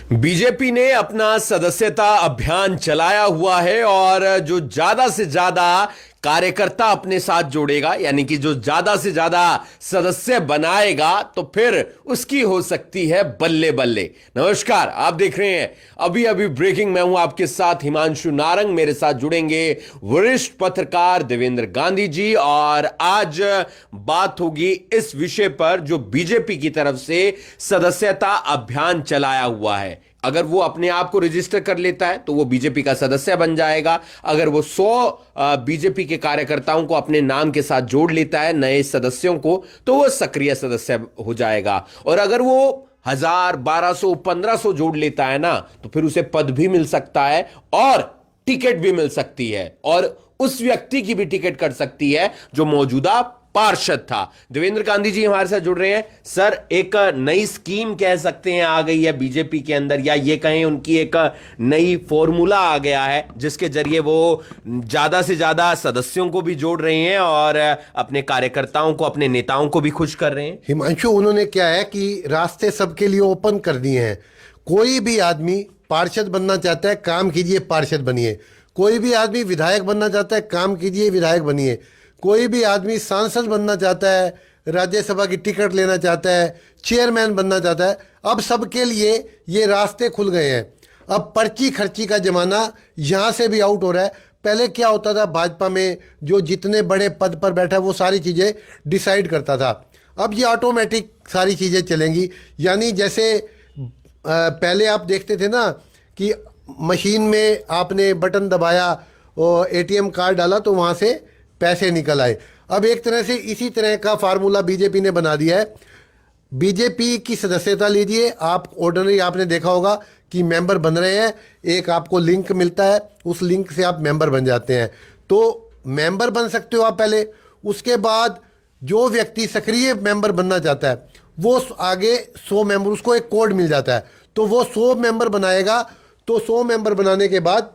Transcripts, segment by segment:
BJP ने अपना सदस्यता अभियान चलाया हुआ है और जो ज्यादा से ज्यादा कार्यकर्ता अपने साथ जोड़ेगा, यानी कि जो ज्यादा से ज्यादा सदस्य बनाएगा, तो फिर उसकी हो सकती है बल्ले बल्ले। नमस्कार, आप देख रहे हैं अभी अभी ब्रेकिंग। मैं हूं आपके साथ हिमांशु नारंग। मेरे साथ जुड़ेंगे वरिष्ठ पत्रकार देवेंद्र गांधी जी और आज बात होगी इस विषय पर जो बीजेपी की तरफ से सदस्यता अभियान चलाया हुआ है। अगर वो अपने आप को रजिस्टर कर लेता है तो वो बीजेपी का सदस्य बन जाएगा। अगर वो 100 बीजेपी के कार्यकर्ताओं को अपने नाम के साथ जोड़ लेता है, नए सदस्यों को, तो वो सक्रिय सदस्य हो जाएगा। और अगर वो 1000, 1200, 1500 जोड़ लेता है ना, तो फिर उसे पद भी मिल सकता है और टिकट भी मिल सकती है और उस व्यक्ति की भी टिकट कट सकती है जो मौजूदा पार्षद था। देवेंद्र गांधी जी हमारे साथ जुड़ रहे हैं। सर, एक नई स्कीम कह सकते हैं आ गई है बीजेपी के अंदर, या ये कहें उनकी एक नई फॉर्मूला आ गया है जिसके जरिए वो ज्यादा से ज्यादा सदस्यों को भी जोड़ रहे हैं और अपने कार्यकर्ताओं को, अपने नेताओं को भी खुश कर रहे हैं। हिमांशु, उन्होंने क्या है कि रास्ते सबके लिए ओपन कर दिए हैं। कोई भी आदमी पार्षद बनना चाहता है, काम कीजिए, पार्षद बनिए। कोई भी आदमी विधायक बनना चाहता है, काम कीजिए, विधायक बनिए। कोई भी आदमी सांसद बनना चाहता है, राज्यसभा की टिकट लेना चाहता है, चेयरमैन बनना चाहता है, अब सबके लिए ये रास्ते खुल गए हैं। अब पर्ची खर्ची का जमाना यहाँ से भी आउट हो रहा है। पहले क्या होता था, भाजपा में जो जितने बड़े पद पर बैठा वो सारी चीज़ें डिसाइड करता था। अब ये ऑटोमेटिक सारी चीज़ें चलेंगी। यानी जैसे पहले आप देखते थे ना कि मशीन में आपने बटन दबाया और एटीएम कार्ड डाला तो वहाँ से पैसे निकल आए। अब एक तरह से इसी तरह का फार्मूला बीजेपी ने बना दिया है। बीजेपी की सदस्यता लीजिए आप। ऑर्डिनरी आपने देखा होगा कि मेंबर बन रहे हैं, एक आपको लिंक मिलता है, उस लिंक से आप मेंबर बन जाते हैं। तो मेंबर बन सकते हो आप पहले। उसके बाद जो व्यक्ति सक्रिय मेंबर बनना चाहता है वो आगे 100 मेंबर, उसको एक कोड मिल जाता है, तो वो 100 मेंबर बनाएगा। तो 100 मेंबर बनाने के बाद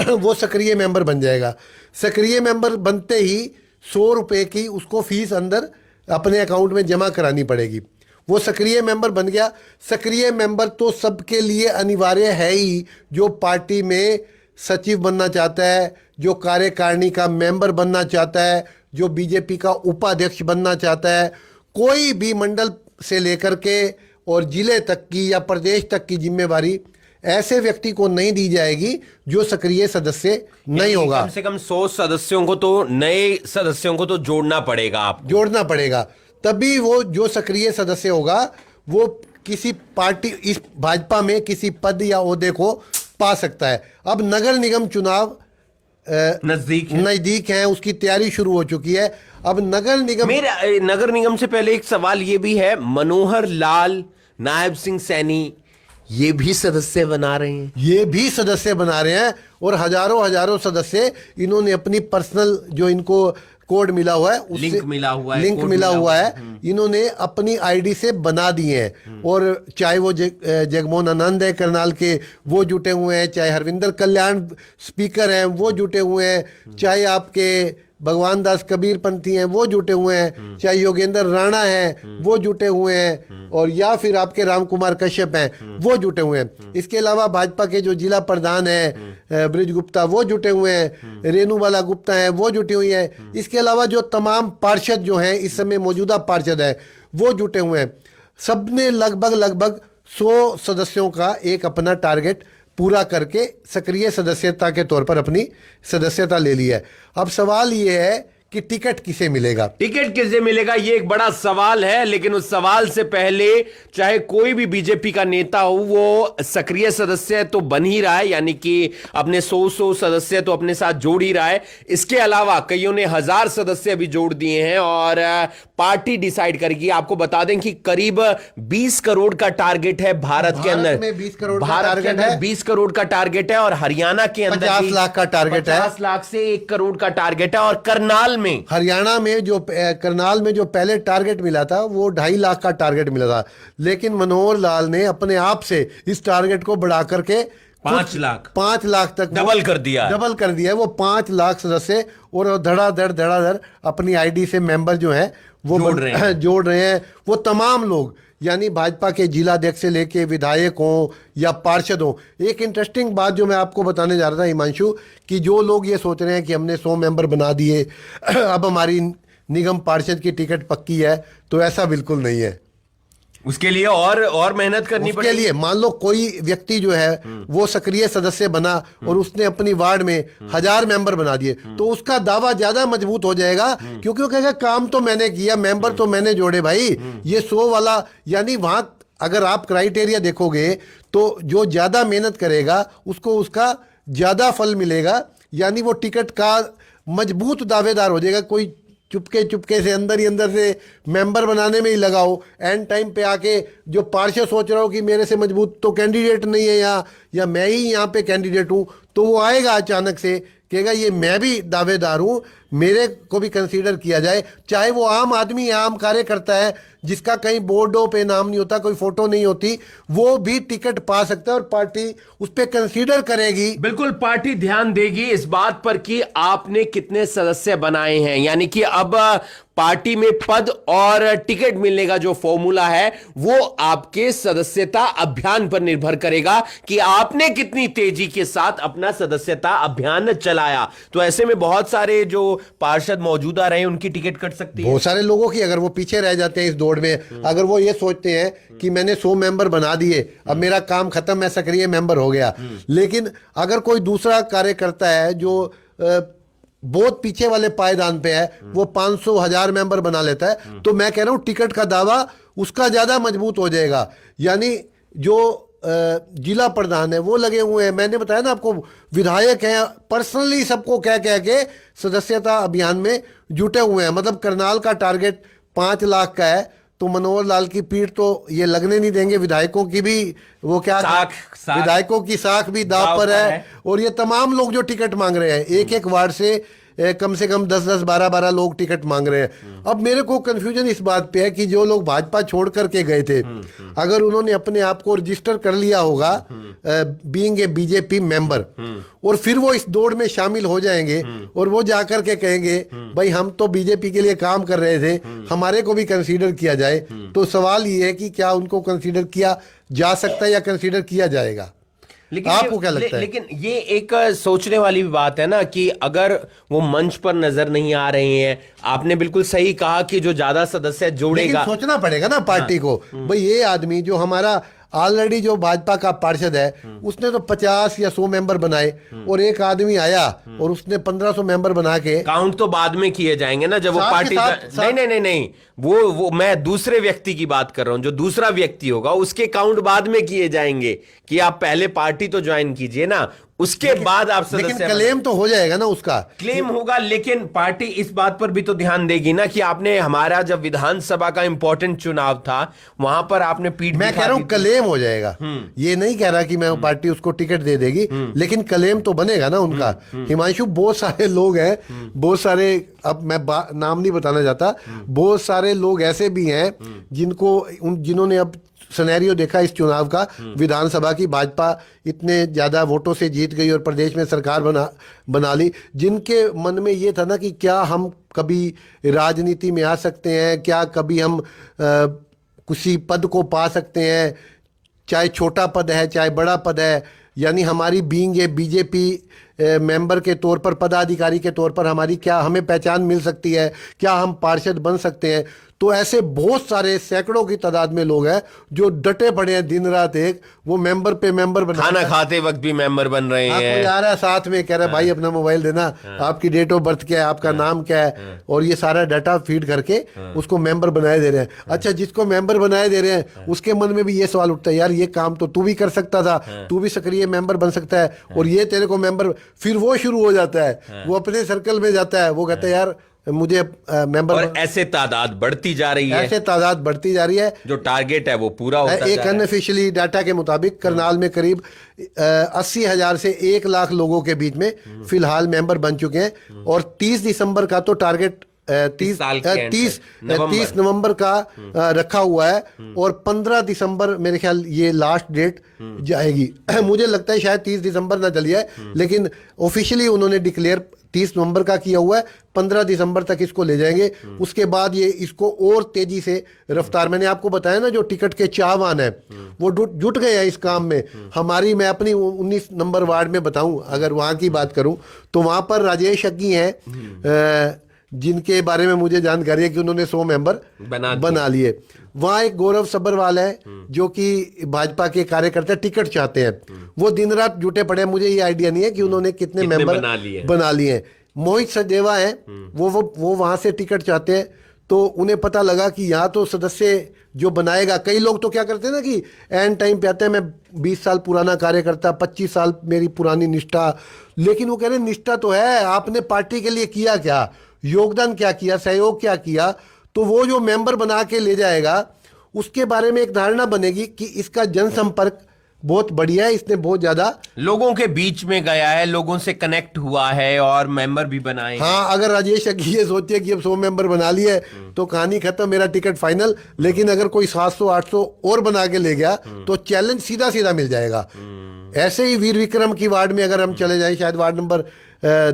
वो सक्रिय मेंबर बन जाएगा। सक्रिय मेंबर बनते ही 100 रुपये की उसको फीस अंदर अपने अकाउंट में जमा करानी पड़ेगी। वो सक्रिय मेंबर बन गया। सक्रिय मेंबर तो सबके लिए अनिवार्य है ही, जो पार्टी में सचिव बनना चाहता है, जो कार्यकारिणी का मेंबर बनना चाहता है, जो बीजेपी का उपाध्यक्ष बनना चाहता है। कोई भी मंडल से लेकर के और जिले तक की या प्रदेश तक की जिम्मेवारी ऐसे व्यक्ति को नहीं दी जाएगी जो सक्रिय सदस्य नहीं होगा। कम से कम 100 सदस्यों को तो, नए सदस्यों को तो जोड़ना पड़ेगा, आपको जोड़ना पड़ेगा। तभी वो जो सक्रिय सदस्य होगा वो किसी पार्टी, इस भाजपा में किसी पद या ओहदे को पा सकता है। अब नगर निगम चुनाव नजदीक है, उसकी तैयारी शुरू हो चुकी है। अब नगर निगम से पहले एक सवाल ये भी है, मनोहर लाल, नायब सिंह सैनी ये भी सदस्य बना रहे हैं। ये भी सदस्य बना रहे हैं और हजारों सदस्य इन्होंने अपनी पर्सनल, जो इनको कोड मिला हुआ है, उससे लिंक मिला हुआ है, इन्होंने अपनी आईडी से बना दिए हैं। और चाहे वो जगमोहन आनंद है करनाल के, वो जुटे हुए हैं, चाहे हरविंदर कल्याण स्पीकर हैं वो जुटे हुए हैं, चाहे आपके भगवान दास कबीर पंथी हैं वो जुटे हुए हैं, चाहे योगेंद्र राणा हैं वो जुटे हुए हैं, और या फिर आपके राम कुमार कश्यप हैं वो जुटे हुए हैं। इसके अलावा भाजपा के जो जिला प्रधान हैं ब्रिज गुप्ता वो जुटे हुए हैं, रेणुबाला गुप्ता हैं वो जुटी हुई हैं। इसके अलावा जो तमाम पार्षद जो हैं इस समय मौजूदा पार्षद हैं वो जुटे हुए हैं। सबने लगभग 100 सदस्यों का एक अपना टारगेट पूरा करके सक्रिय सदस्यता के तौर पर अपनी सदस्यता ले ली है। अब सवाल ये है कि टिकट किसे मिलेगा। ये एक बड़ा सवाल है, लेकिन उस सवाल से पहले चाहे कोई भी बीजेपी का नेता हो, वो सक्रिय सदस्य तो बन ही रहा है, यानी कि अपने 100 सदस्य तो अपने साथ जोड़ ही रहा है। इसके अलावा कईयों ने 1000 सदस्य भी जोड़ दिए हैं और पार्टी डिसाइड करेगी। आपको बता दें कि करीब 20 करोड़ का टारगेट है भारत के अंदर। 20 करोड़ भारत के अंदर 20 करोड़ का टारगेट है और हरियाणा के अंदर 50 लाख का टारगेट है। 50 लाख से 1 करोड़ का टारगेट है। और हरियाणा में जो करनाल में जो पहले टारगेट मिला था वो 2.5 लाख का टारगेट मिला था, लेकिन मनोहर लाल ने अपने आप से इस टारगेट को बढ़ा करके 5 लाख तक डबल कर दिया है। वो 5 लाख सदस्य और धड़ाधड़ अपनी आईडी से मेंबर जो है वो जोड़ रहे हैं। वो तमाम लोग, यानी भाजपा के जिलाध्यक्ष से लेके विधायक हों या पार्षद हों। एक इंटरेस्टिंग बात जो मैं आपको बताने जा रहा था हिमांशु, कि जो लोग ये सोच रहे हैं कि हमने 100 मेंबर बना दिए अब हमारी निगम पार्षद की टिकट पक्की है, तो ऐसा बिल्कुल नहीं है। उसके लिए और मेहनत करनी उसके पड़ेगी। लिए मान लो कोई व्यक्ति जो है वो सक्रिय सदस्य बना और उसने अपनी वार्ड में 1000 मेंबर बना दिए, तो उसका दावा ज्यादा मजबूत हो जाएगा, क्योंकि वो कहेगा काम तो मैंने किया, मेंबर तो मैंने जोड़े भाई। ये 100 वाला, यानी वहां अगर आप क्राइटेरिया देखोगे तो जो ज्यादा मेहनत करेगा उसको उसका ज्यादा फल मिलेगा, यानी वो टिकट का मजबूत दावेदार हो जाएगा। कोई चुपके से अंदर ही अंदर से मेंबर बनाने में ही लगाओ, एंड टाइम पे आके जो पार्षद सोच रहा हो कि मेरे से मजबूत तो कैंडिडेट नहीं है यहाँ, या मैं ही यहाँ पे कैंडिडेट हूँ, तो वो आएगा अचानक से, कहेगा ये मैं भी दावेदार हूँ, मेरे को भी कंसीडर किया जाए। चाहे वो आम आदमी या आम कार्यकर्ता है जिसका कहीं बोर्डों पे नाम नहीं होता, कोई फोटो नहीं होती, वो भी टिकट पा सकता है और पार्टी उस पर कंसीडर करेगी। बिल्कुल, पार्टी ध्यान देगी इस बात पर कि आपने कितने सदस्य बनाए हैं, यानी कि अब पार्टी में पद और टिकट मिलने का जो फॉर्मूला है वो आपके सदस्यता अभियान पर निर्भर करेगा कि आपने कितनी तेजी के साथ अपना सदस्यता अभियान चलाया। तो ऐसे में बहुत सारे जो पार्षद मौजूदा रहे उनकी टिकट कट सकती है। बहुत सारे लोगों की, अगर वो पीछे रह जाते हैं इस दौड़ में, अगर वो ये सोचते हैं कि मैंने 100 मेंबर बना दिए, अब मेरा काम खत्म, मैं सक्रिय मेंबर हो गया, लेकिन अगर कोई दूसरा कार्यकर्ता है जो बहुत पीछे वाले पायदान पे है, वो 500 1000 मेंबर बना लेता है, तो मैं कह रहा हूं टिकट का दावा उसका ज्यादा मजबूत हो जाएगा। यानी जो जिला प्रधान है वो लगे हुए हैं, मैंने बताया ना आपको, विधायक हैं, पर्सनली सबको कह के सदस्यता अभियान में जुटे हुए हैं। मतलब करनाल का टारगेट 5 लाख का है, तो मनोहर लाल की पीठ तो ये लगने नहीं देंगे। विधायकों की भी वो क्या साख। विधायकों की साख भी दाव पर है। और ये तमाम लोग जो टिकट मांग रहे हैं, एक एक वार्ड से कम 10-10 12-12 लोग टिकट मांग रहे हैं। अब मेरे को कंफ्यूजन इस बात पे है कि जो लोग भाजपा छोड़ करके गए थे, अगर उन्होंने अपने आप को रजिस्टर कर लिया होगा बीइंग ए बीजेपी मेंबर, और फिर वो इस दौड़ में शामिल हो जाएंगे और वो जाकर के कहेंगे भाई हम तो बीजेपी के लिए काम कर रहे थे, हमारे को भी कंसीडर किया जाए, तो सवाल ये है कि क्या उनको कंसीडर किया जा सकता है या कंसीडर किया जाएगा? लेकिन आपको क्या लगता है? लेकिन ये एक सोचने वाली भी बात है ना कि अगर वो मंच पर नजर नहीं आ रहे हैं, आपने बिल्कुल सही कहा कि जो ज्यादा सदस्य जोड़ेगा, लेकिन सोचना पड़ेगा ना पार्टी को, भाई ये आदमी जो हमारा ऑलरेडी जो भाजपा का पार्षद है उसने तो 50 या 100 मेंबर बनाए, और एक आदमी आया और उसने 1500 मेंबर बना के, काउंट तो बाद में किए जाएंगे ना जब वो पार्टी नहीं, वो मैं दूसरे व्यक्ति की बात कर रहा हूं। जो दूसरा व्यक्ति होगा उसके काउंट बाद में किए जाएंगे कि आप पहले पार्टी तो ज्वाइन कीजिए ना, उसके बाद आप सदस्य। लेकिन क्लेम तो हो जाएगा ना, उसका क्लेम होगा, लेकिन पार्टी इस बात पर भी तो ध्यान देगी ना कि आपने, हमारा जब विधानसभा का इंपॉर्टेंट चुनाव था वहां पर आपने पीठ, मैं कह रहा हूं क्लेम हो जाएगा। ये नहीं कह रहा कि मैं पार्टी उसको टिकट दे देगी, लेकिन क्लेम तो बनेगा ना उनका। हिमांशु, बहुत सारे लोग हैं, बहुत सारे, अब मैं नाम नहीं बताना चाहता, बहुत सारे लोग ऐसे भी हैं जिन्होंने अब सिनेरियो देखा इस चुनाव का, विधानसभा की, भाजपा इतने ज्यादा वोटों से जीत गई और प्रदेश में सरकार बना ली, जिनके मन में ये था ना कि क्या हम कभी राजनीति में आ सकते हैं, क्या कभी हम किसी पद को पा सकते हैं, चाहे छोटा पद है चाहे बड़ा पद है, यानी हमारी बीइंग ए बीजेपी मेंबर के तौर पर, पदाधिकारी के तौर पर हमारी क्या हमें पहचान मिल सकती है, क्या हम पार्षद बन सकते हैं। तो ऐसे बहुत सारे सैकड़ों की तादाद में लोग हैं जो डटे पड़े हैं दिन रात, एक वो मेंबर पे मेंबर बना, खाना खाते वक्त भी मेंबर बन रहे हैं। कोई आ रहा है साथ में, कह रहा है भाई अपना मोबाइल देना, आपकी डेट ऑफ बर्थ क्या है, आपका नाम क्या है, और ये सारा डाटा फीड करके उसको मेंबर बनाए दे रहे हैं। अच्छा, जिसको मेंबर बनाए दे रहे हैं उसके मन में भी ये सवाल उठता है, यार ये काम तो तू भी कर सकता था, तू भी सक्रिय मेंबर बन सकता है, और ये तेरे को मेंबर, फिर वो शुरू हो जाता है, वो अपने सर्कल में जाता है, वो कहता है यार मुझे मेंबर, और ऐसे तादाद बढ़ती जा रही है, ऐसे तादाद बढ़ती जा रही है, जो टारगेट है वो पूरा होता जा रहा है। एक अनऑफिशियली डाटा के मुताबिक करनाल में करीब 80,000 से 1 लाख लोगों के बीच में फिलहाल मेंबर बन चुके हैं, और 30 दिसंबर का तो टारगेट 30 नवंबर का रखा हुआ है, और 15 दिसंबर मेरे ख्याल ये लास्ट डेट जाएगी। मुझे लगता है शायद 30 दिसंबर ना चली है, लेकिन ऑफिशियली उन्होंने डिक्लेयर 30 नवंबर का किया हुआ है, 15 दिसंबर तक इसको ले जाएंगे। उसके बाद ये इसको और तेजी से रफ्तार, मैंने आपको बताया ना, जो टिकट के चाहवान है वो जुट गए हैं इस काम में। हमारी, मैं अपनी 19 नंबर वार्ड में बताऊं, अगर वहां की बात करूं तो वहां पर राजेश अग्गी हैं, जिनके बारे में मुझे जानकारी है कि उन्होंने 100 मेंबर बना लिए। वहाँ एक गौरव सब्बरवाल है जो कि भाजपा के कार्यकर्ता टिकट चाहते हैं, वो दिन रात जुटे पड़े हैं। मुझे ये आइडिया नहीं है कि उन्होंने कितने मेंबर बना लिए हैं। मोहित सचदेवा हैं, वो वहाँ से टिकट चाहते हैं। तो उन्हें पता लगा कि यहाँ तो सदस्य जो बनाएगा, कई लोग तो क्या करते हैं ना कि एंड टाइम पे आते हैं, मैं 20 साल पुराना कार्यकर्ता, 25 साल मेरी पुरानी निष्ठा, लेकिन वो कह रहे निष्ठा तो है, आपने पार्टी के लिए किया क्या, योगदान क्या किया, सहयोग क्या किया। तो वो जो मेंबर बना के ले जाएगा उसके बारे में एक धारणा बनेगी कि इसका जनसंपर्क बहुत बढ़िया है, इसने बहुत ज्यादा लोगों के बीच में गया है, लोगों से कनेक्ट हुआ है और मेंबर भी बनाए। हाँ, अगर राजेश अग्गी ये सोचे कि अब 100 मेंबर बना लिए तो कहानी खत्म, मेरा टिकट फाइनल। लेकिन अगर कोई 700-800 और बना के ले गया तो चैलेंज सीधा सीधा मिल जाएगा। ऐसे ही वीर विक्रम की वार्ड में अगर हम चले जाएं, शायद वार्ड नंबर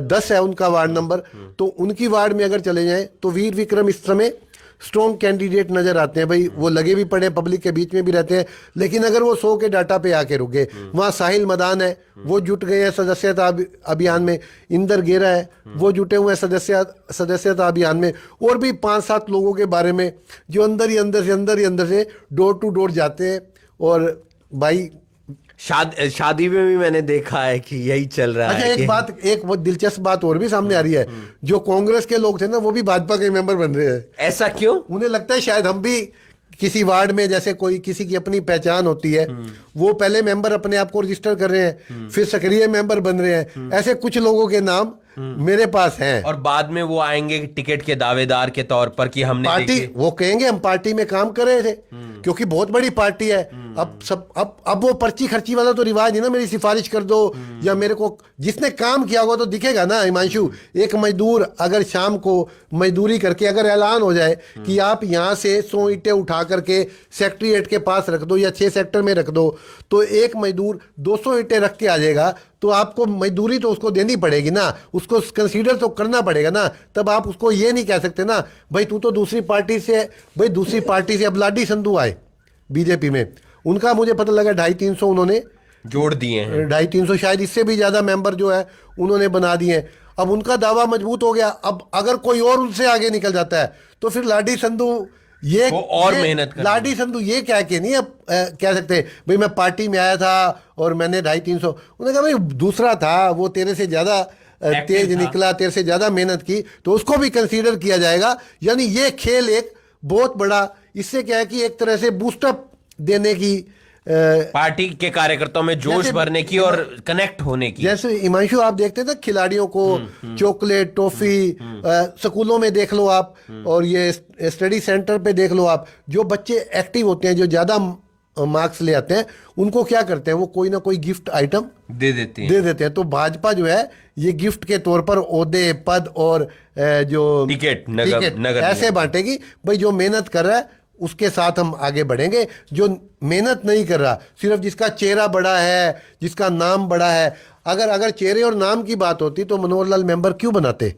10 है उनका वार्ड नंबर, तो उनकी वार्ड में अगर चले जाएं तो वीर विक्रम इस समय स्ट्रॉन्ग कैंडिडेट नजर आते हैं। भाई वो लगे भी पड़े, पब्लिक के बीच में भी रहते हैं, लेकिन अगर वो 100 के डाटा पे आके रुक गए, वहाँ साहिल मदान है, वो जुट गए हैं सदस्यता अभियान में। इंदर गेरा है, वो जुटे हुए हैं सदस्यता अभियान में। और भी 5-7 लोगों के बारे में जो अंदर ही अंदर से डोर टू डोर जाते हैं। और भाई शादी में भी मैंने देखा है कि यही चल रहा है। एक बहुत दिलचस्प बात और भी सामने आ रही है, जो कांग्रेस के लोग थे ना वो भी भाजपा के मेंबर बन रहे हैं। ऐसा क्यों? उन्हें लगता है शायद हम भी किसी वार्ड में, जैसे कोई किसी की अपनी पहचान होती है, वो पहले मेंबर अपने आप को रजिस्टर कर रहे हैं, फिर सक्रिय मेंबर बन रहे हैं। ऐसे कुछ लोगों के नाम मेरे पास हैं, और बाद में वो आएंगे टिकट के दावेदार के तौर पर कि हमने पार्टी, वो कहेंगे हम पार्टी में काम कर रहे थे, क्योंकि बहुत बड़ी पार्टी है। अब वो पर्ची खर्ची वाला तो रिवाज है ना, मेरी सिफारिश कर दो, या मेरे को जिसने काम किया होगा तो दिखेगा ना। हिमांशु, एक मजदूर अगर शाम को मजदूरी करके अगर ऐलान हो जाए कि आप यहाँ से 100 ईंटें उठा करके सेक्रेटरीएट के पास रख दो या 6 सेक्टर में रख दो, तो एक मजदूर 200 ईंटें रख के आ जाएगा, तो आपको मजदूरी तो उसको देनी पड़ेगी ना, उसको कंसीडर तो करना पड़ेगा ना। तब आप उसको ये नहीं कह सकते ना भाई तू तो दूसरी पार्टी से अब लाडी संधू आए बीजेपी में, उनका मुझे पता लगा 250-300 उन्होंने जोड़ दिए हैं, 250-300 शायद इससे भी ज्यादा मेंबर जो है उन्होंने बना दिए हैं। अब उनका दावा मजबूत हो गया। अब अगर कोई और उनसे आगे निकल जाता है तो फिर लाडी संधू और मेहनत कर, लाडी संधू ये कह के नहीं अब कह सकते भाई मैं पार्टी में आया था और मैंने 250-300, उन्होंने कहा भाई दूसरा था, वो तेरे से ज्यादा तेज निकला, तेरे से ज्यादा मेहनत की, तो उसको भी कंसीडर किया जाएगा। यानी ये खेल एक बहुत बड़ा, इससे क्या है कि एक तरह से बूस्टअप देने की, पार्टी के कार्यकर्ताओं में जोश भरने की और कनेक्ट होने की। जैसे हिमांशु आप देखते थे खिलाड़ियों को चॉकलेट, टॉफी, स्कूलों में देख लो आप, और ये स्टडी सेंटर पे देख लो आप, जो बच्चे एक्टिव होते हैं, जो ज्यादा मार्क्स ले आते हैं, उनको क्या करते हैं, वो कोई ना कोई गिफ्ट आइटम दे देते हैं। तो भाजपा जो है ये गिफ्ट के तौर पर ओहदे, पद और जो टिकट नगर ऐसे बांटेगी। भाई जो मेहनत कर रहा है उसके साथ हम आगे बढ़ेंगे, जो मेहनत नहीं कर रहा, सिर्फ जिसका चेहरा बड़ा है, जिसका नाम बड़ा है, अगर चेहरे और नाम की बात होती तो मनोहर लाल मेंबर क्यों बनाते?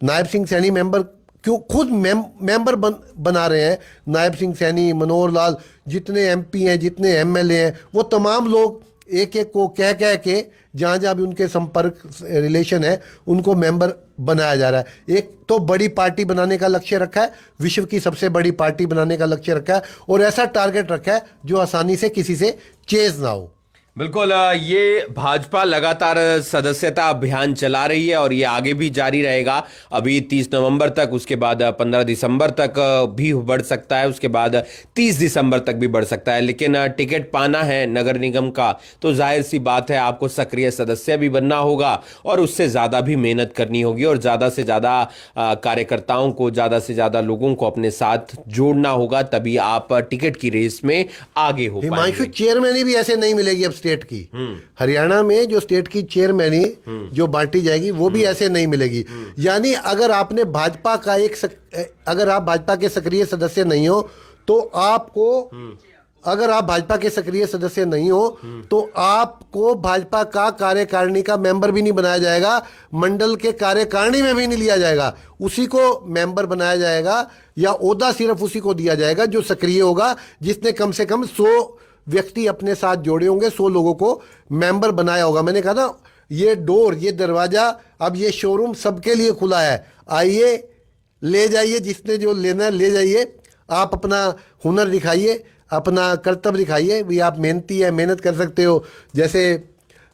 नायब सिंह सैनी मेंबर क्यों खुद मेंबर बना रहे हैं? नायब सिंह सैनी, मनोहर लाल, जितने एमपी हैं, जितने एमएलए हैं, वो तमाम लोग एक एक को कह के जहाँ जहाँ भी उनके संपर्क रिलेशन है उनको मेंबर बनाया जा रहा है। एक तो बड़ी पार्टी बनाने का लक्ष्य रखा है, विश्व की सबसे बड़ी पार्टी बनाने का लक्ष्य रखा है, और ऐसा टारगेट रखा है जो आसानी से किसी से चेज ना हो। बिल्कुल, ये भाजपा लगातार सदस्यता अभियान चला रही है और ये आगे भी जारी रहेगा। अभी 30 नवंबर तक, उसके बाद 15 दिसंबर तक भी बढ़ सकता है, उसके बाद 30 दिसंबर तक भी बढ़ सकता है। लेकिन टिकट पाना है नगर निगम का तो जाहिर सी बात है आपको सक्रिय सदस्य भी बनना होगा और उससे ज़्यादा भी मेहनत करनी होगी और ज़्यादा से ज़्यादा कार्यकर्ताओं को, ज़्यादा से ज़्यादा लोगों को अपने साथ जोड़ना होगा, तभी आप टिकट की रेस में आगे हो पाएंगे। हिमांशु, चेयरमैनी भी ऐसे नहीं मिलेगी अब स्टेट की। हरियाणा में जो स्टेट की चेयरमैनी जो बांटी जाएगी वो भी ऐसे नहीं मिलेगी। यानी अगर आपने भाजपा का अगर आप भाजपा के सक्रिय सदस्य नहीं हो तो आपको अगर आप भाजपा के सक्रिय सदस्य नहीं हो तो आपको भाजपा का कार्यकारिणी का मेंबर भी नहीं बनाया जाएगा, मंडल के कार्यकारिणी में भी नहीं लिया जाएगा। उसी को मेंबर बनाया जाएगा या ओहदा सिर्फ उसी को दिया जाएगा जो सक्रिय होगा, जिसने कम से कम 100 व्यक्ति अपने साथ जोड़े होंगे, 100 लोगों को मेंबर बनाया होगा। मैंने कहा ना, ये डोर, ये दरवाजा, अब ये शोरूम सबके लिए खुला है। आइए, ले जाइए, जिसने जो लेना है ले जाइए। आप अपना हुनर दिखाइए, अपना कर्तव्य दिखाइए। भी आप मेहनती है, मेहनत कर सकते हो। जैसे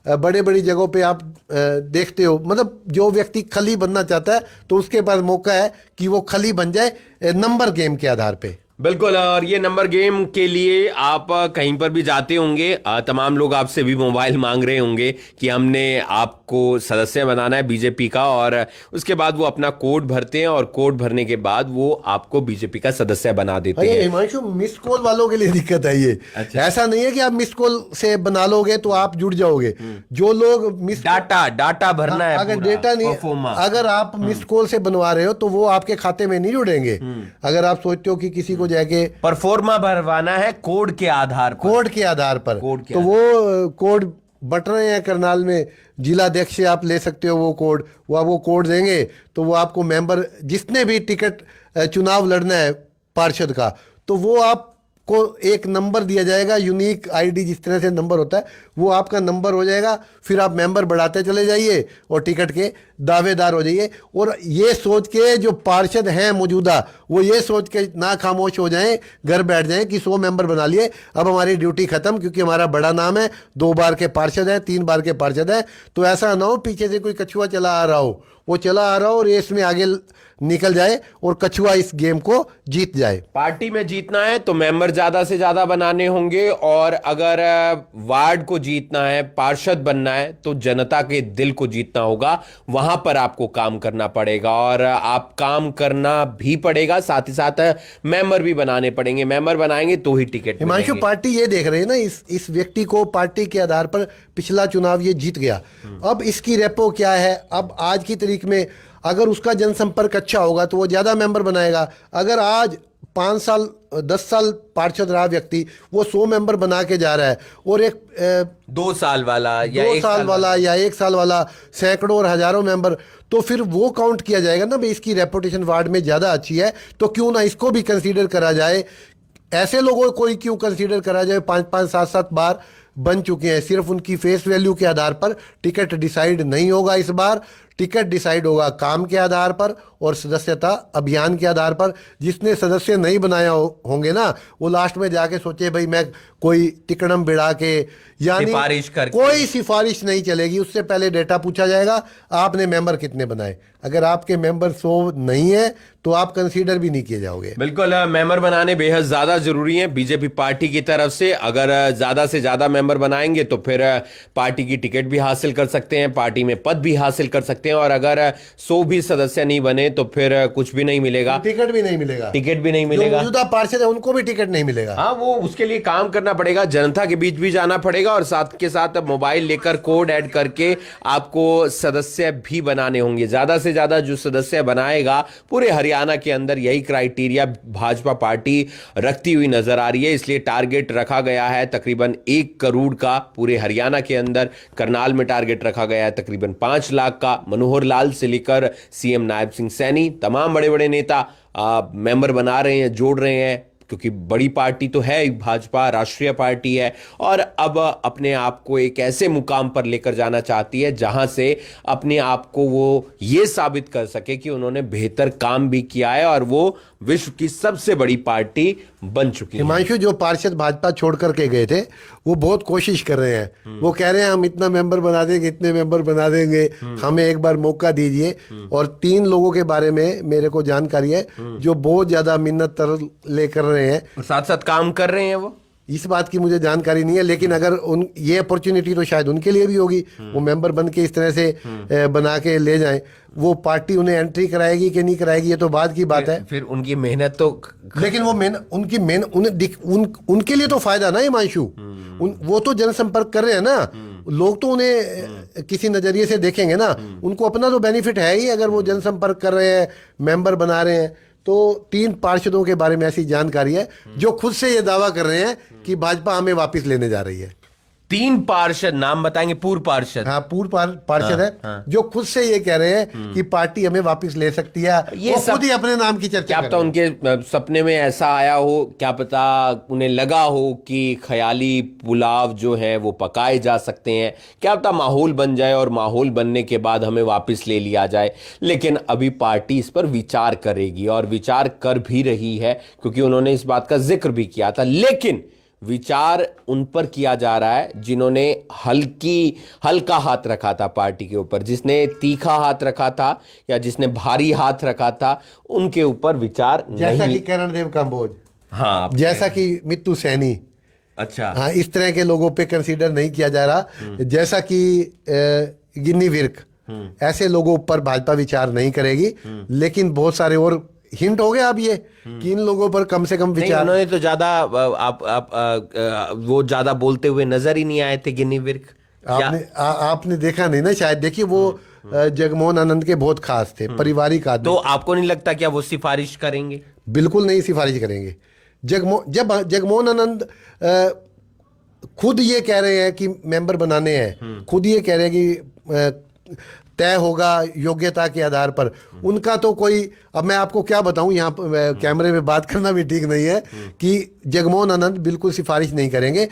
बड़े बड़ी जगहों पे आप देखते हो, मतलब जो व्यक्ति खली बनना चाहता है तो उसके पास मौका है कि वो खली बन जाए नंबर गेम के आधार पे। बिल्कुल। और ये नंबर गेम के लिए आप कहीं पर भी जाते होंगे, तमाम लोग आपसे भी मोबाइल मांग रहे होंगे कि हमने आपको सदस्य बनाना है बीजेपी का, और उसके बाद वो अपना कोड भरते हैं और कोड भरने के बाद वो आपको बीजेपी का सदस्य बना देते अरे हैं। हिमांशु, मिस कॉल वालों के लिए दिक्कत है ये। अच्छा। ऐसा नहीं है कि आप मिस कॉल से बना लोगे तो आप जुड़ जाओगे। जो लोग मिस डाटा भरना है अगर पूरा, डेटा नहीं, परफॉर्मा। अगर आप मिस कॉल से बनवा रहे हो तो वो आपके खाते में नहीं जुड़ेंगे। अगर आप सोचते हो कि किसी को जाके परफॉर्मा भरवाना है कोड के आधार पर, कोड के आधार पर, कोड के तो वो कोड बट रहे हैं करनाल में, जिला अध्यक्ष से आप ले सकते हो वो कोड। वो कोड देंगे तो वो आपको मेंबर, जिसने भी टिकट चुनाव लड़ना है पार्षद का, तो वो आपको एक नंबर दिया जाएगा, यूनिक आईडी जिस तरह से नंबर होता है वो आपका नंबर हो जाएगा। फिर आप मेंबर बढ़ाते चले जाइए और टिकट के दावेदार हो जाइए। और ये सोच के जो पार्षद हैं मौजूदा, वो ये सोच के ना खामोश हो जाएं, घर बैठ जाएं कि 100 मेंबर बना लिए, अब हमारी ड्यूटी खत्म, क्योंकि हमारा बड़ा नाम है, 2 बार के पार्षद हैं, 3 बार के पार्षद हैं। तो ऐसा ना हो पीछे से कोई कछुआ चला आ रहा हो, वो चला आ रहा हो, रेस में आगे निकल जाए और कछुआ इस गेम को जीत जाए। पार्टी में जीतना है तो मेंबर ज्यादा से ज्यादा बनाने होंगे, और अगर वार्ड को जीतना है, पार्षद बनना है, तो जनता के दिल को जीतना होगा। वहां पर आपको काम करना पड़ेगा, और आप काम करना भी पड़ेगा, साथ ही साथ मेंबर भी बनाने पड़ेंगे। मेंबर बनाएंगे तो ही टिकट हिमांशु, मिलेंगे। पार्टी ये देख रही है ना, इस व्यक्ति को पार्टी के आधार पर पिछला चुनाव ये जीत गया। अब इसकी रेपो क्या है? अब आज की तारीख में अगर उसका जनसंपर्क अच्छा होगा तो वो ज्यादा मेंबर बनाएगा। अगर आज 5 साल 10 साल पार्षद रहा व्यक्ति, वो 100 मेंबर बना के जा रहा है, और एक 2 साल वाला या 2 1 साल वाला या 1 साल वाला सैकड़ों और हजारों मेंबर, तो फिर वो काउंट किया जाएगा ना भाई, इसकी रेपुटेशन वार्ड में ज्यादा अच्छी है, तो क्यों ना इसको भी कंसीडर करा जाए। ऐसे लोगों को क्यों कंसीडर करा जाए? 5-5 7-7 बार बन चुके हैं। सिर्फ उनकी फेस वैल्यू के आधार पर टिकट डिसाइड नहीं होगा। इस बार टिकट डिसाइड होगा काम के आधार पर और सदस्यता अभियान के आधार पर। जिसने सदस्य नहीं बनाया होंगे ना, वो लास्ट में जाके सोचे भाई मैं कोई टिकड़म बिड़ा के, यानी सिफारिश करके, कोई सिफारिश नहीं चलेगी। उससे पहले डेटा पूछा जाएगा, आपने मेंबर कितने बनाए। अगर आपके मेंबर 100 नहीं है तो आप कंसीडर भी नहीं किए जाओगे। बिल्कुल, मेंबर बनाने बेहद ज्यादा जरूरी है बीजेपी पार्टी की तरफ से। अगर ज्यादा से ज्यादा मेंबर बनाएंगे तो फिर पार्टी की टिकट भी हासिल कर सकते हैं, पार्टी में पद भी हासिल कर सकते हैं, और अगर 100 भी सदस्य नहीं बने तो फिर कुछ भी नहीं मिलेगा, टिकट भी नहीं मिलेगा, टिकट भी नहीं जो मिलेगा। मौजूदा पार्षद है उनको भी टिकट नहीं मिलेगा। हाँ, वो उसके लिए काम करना पड़ेगा, जनता के बीच भी जाना पड़ेगा, और साथ के साथ मोबाइल लेकर कोड ऐड करके आपको सदस्य भी बनाने होंगे। ज्यादा से ज्यादा जो सदस्य बनाएगा, पूरे हरियाणा के अंदर यही क्राइटेरिया भाजपा पार्टी रखती हुई नजर आ रही है। इसलिए टारगेट रखा गया है तकरीबन 1 करोड़ का पूरे हरियाणा के अंदर। करनाल में टारगेट रखा गया है तकरीबन 5 लाख का। मनोहर लाल से लेकर सीएम नायब सिंह सैनी, तमाम बड़े बड़े नेता मेंबर बना रहे हैं, जोड़ रहे हैं, क्योंकि बड़ी पार्टी तो है, भाजपा राष्ट्रीय पार्टी है, और अब अपने आप को एक ऐसे मुकाम पर लेकर जाना चाहती है जहां से अपने आप को वो ये साबित कर सके कि उन्होंने बेहतर काम भी किया है और वो विश्व की सबसे बड़ी पार्टी बन चुकी है। हिमांशु, जो पार्षद भाजपा छोड़ करके गए थे वो बहुत कोशिश कर रहे हैं। वो कह रहे हैं हम इतना मेंबर बना देंगे, इतने मेंबर बना देंगे, हमें एक बार मौका दीजिए। और 3 लोगों के बारे में मेरे को जानकारी है जो बहुत ज्यादा मिन्नत तरल लेकर रहे हैं, और साथ साथ काम कर रहे हैं। वो इस बात की मुझे जानकारी नहीं है, लेकिन अगर उन ये अपॉर्चुनिटी तो शायद उनके लिए भी होगी। वो मेंबर बन के इस तरह से बना के ले जाएं। वो पार्टी उन्हें एंट्री कराएगी कि नहीं कराएगी, ये तो बाद की बात है। फिर उनकी मेहनत तो, लेकिन वो उनके लिए तो फायदा ना हिमांशु। वो तो जनसंपर्क कर रहे हैं ना, लोग तो उन्हें किसी नजरिए से देखेंगे ना। उनको अपना तो बेनिफिट है ही, अगर वो जनसंपर्क कर रहे हैं, मेंबर बना रहे हैं, तो 3 पार्षदों के बारे में ऐसी जानकारी है जो खुद से ये दावा कर रहे हैं कि भाजपा हमें वापस लेने जा रही है। 3 पार्षद नाम बताएंगे, पूर्व पार्षद। हाँ, पूर्व पार्षद है जो खुद से ये कह रहे हैं कि पार्टी हमें वापस ले सकती है। ये वो खुद ही अपने नाम की चर्चा क्या कर पता रहे हैं। उनके सपने में ऐसा आया हो, क्या पता उन्हें लगा हो कि ख्याली पुलाव जो है वो पकाए जा सकते हैं, क्या पता माहौल बन जाए और माहौल बनने के बाद हमें वापस ले लिया जाए। लेकिन अभी पार्टी इस पर विचार करेगी और विचार कर भी रही है, क्योंकि उन्होंने इस बात का जिक्र भी किया था। लेकिन विचार उन पर किया जा रहा है जिन्होंने हल्का हाथ रखा था पार्टी के ऊपर, जिसने तीखा हाथ रखा था या जिसने भारी हाथ रखा था, उनके ऊपर विचार जैसा नहीं। कि करण देव काम्बोज, हाँ, जैसा कि मित्तू सैनी, अच्छा, हाँ, इस तरह के लोगों पे कंसीडर नहीं किया जा रहा। जैसा कि गिन्नी विर्क, ऐसे लोगों पर भाजपा विचार नहीं करेगी। लेकिन बहुत सारे और हिंट हो गए अब ये कि इन लोगों पर कम से कम नहीं, विचार। उन्होंने तो ज्यादा वो ज्यादा बोलते हुए नजर ही नहीं आए थे गिनी विर्क। आपने देखा नहीं ना शायद। देखिए वो जगमोहन आनंद के बहुत खास थे, पारिवारिक आदमी। तो आपको नहीं लगता क्या वो सिफारिश करेंगे? बिल्कुल नहीं सिफारिश करेंगे। जब जगमोहन आनंद खुद ये कह रहे हैं कि मेंबर बनाने हैं, खुद ये कह रहे हैं कि तय होगा योग्यता के आधार पर, उनका तो कोई, अब मैं आपको क्या बताऊं, यहाँ कैमरे में बात करना भी ठीक नहीं है, कि जगमोहन आनंद बिल्कुल सिफारिश नहीं करेंगे।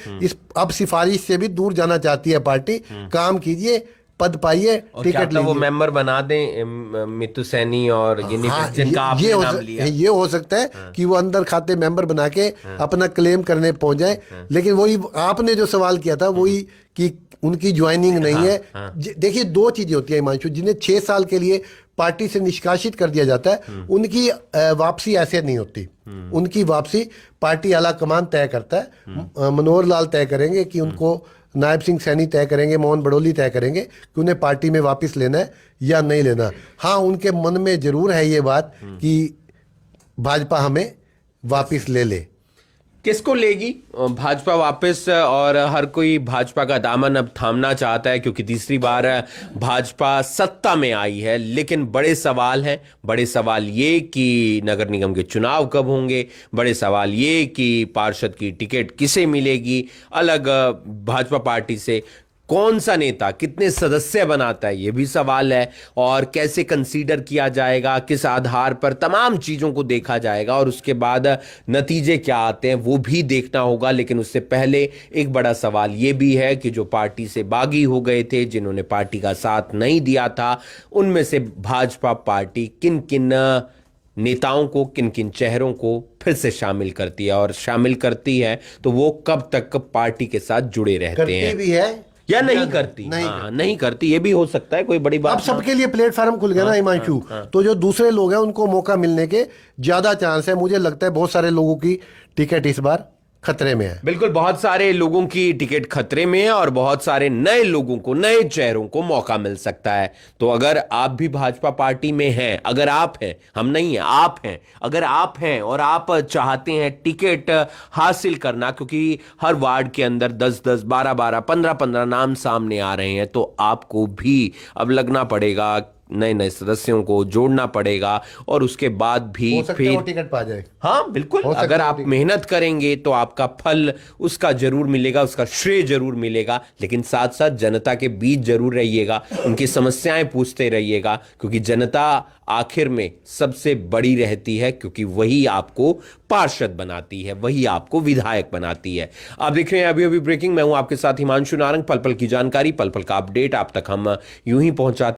अब सिफारिश से भी दूर जाना चाहती है पार्टी। काम कीजिए, पद पाइए, टिकट लीजिए। वो मेंबर बना दें मित्तू सैनी और गिनी विर्क, जिनका आपने नाम लिया। ये हो सकता है कि वो अंदर खाते मेंबर बना के अपना क्लेम करने पहुंच जाए। लेकिन वही आपने जो सवाल किया था, वही कि उनकी ज्वाइनिंग नहीं है। देखिए 2 चीजें होती है हिमांशु, जिन्हें 6 साल के लिए पार्टी से निष्कासित कर दिया जाता है, उनकी वापसी ऐसे नहीं होती। उनकी वापसी पार्टी आला कमान तय करता है। मनोहर लाल तय करेंगे कि उनको, नायब सिंह सैनी तय करेंगे, मोहन बड़ोली तय करेंगे कि उन्हें पार्टी में वापस लेना है या नहीं लेना। हाँ, उनके मन में जरूर है ये बात कि भाजपा हमें वापस ले ले। किसको लेगी भाजपा वापस? और हर कोई भाजपा का दामन अब थामना चाहता है, क्योंकि तीसरी बार भाजपा सत्ता में आई है। लेकिन बड़े सवाल हैं। बड़े सवाल ये कि नगर निगम के चुनाव कब होंगे, बड़े सवाल ये कि पार्षद की टिकट किसे मिलेगी, अलग भाजपा पार्टी से कौन सा नेता कितने सदस्य बनाता है, ये भी सवाल है। और कैसे कंसीडर किया जाएगा, किस आधार पर, तमाम चीज़ों को देखा जाएगा। और उसके बाद नतीजे क्या आते हैं वो भी देखना होगा। लेकिन उससे पहले एक बड़ा सवाल ये भी है कि जो पार्टी से बागी हो गए थे, जिन्होंने पार्टी का साथ नहीं दिया था, उनमें से भाजपा पार्टी किन किन नेताओं को, किन किन चेहरों को फिर से शामिल करती है। और शामिल करती है तो वो कब तक पार्टी के साथ जुड़े रहते हैं, भी है या नहीं करती। नहीं करती, ये भी हो सकता है, कोई बड़ी बात। अब सबके लिए प्लेटफार्म खुल गया ना हिमांशु। तो जो दूसरे लोग हैं उनको मौका मिलने के ज्यादा चांस है। मुझे लगता है बहुत सारे लोगों की टिकट इस बार खतरे में है। बिल्कुल, बहुत सारे लोगों की टिकट खतरे में है और बहुत सारे नए लोगों को, नए चेहरों को मौका मिल सकता है। तो अगर आप भी भाजपा पार्टी में हैं, अगर आप हैं, हम नहीं हैं, आप हैं, अगर आप हैं और आप चाहते हैं टिकट हासिल करना, क्योंकि हर वार्ड के अंदर 10-10, 12-12, 15-15 नाम सामने आ रहे हैं, तो आपको भी अब लगना पड़ेगा, नए नए सदस्यों को जोड़ना पड़ेगा। और उसके बाद भी फिर वो टिकट पा जाए। हाँ बिल्कुल, अगर आप मेहनत करेंगे तो आपका फल उसका जरूर मिलेगा, उसका श्रेय जरूर मिलेगा। लेकिन साथ साथ जनता के बीच जरूर रहिएगा, उनकी समस्याएं पूछते रहिएगा, क्योंकि जनता आखिर में सबसे बड़ी रहती है, क्योंकि वही आपको पार्षद बनाती है, वही आपको विधायक बनाती है। आप देख रहे हैं अभी अभी ब्रेकिंग। मैं हूं आपके साथ हिमांशु नारंग। पल पल की जानकारी, पल पल का अपडेट आप तक हम यूं ही पहुंचाते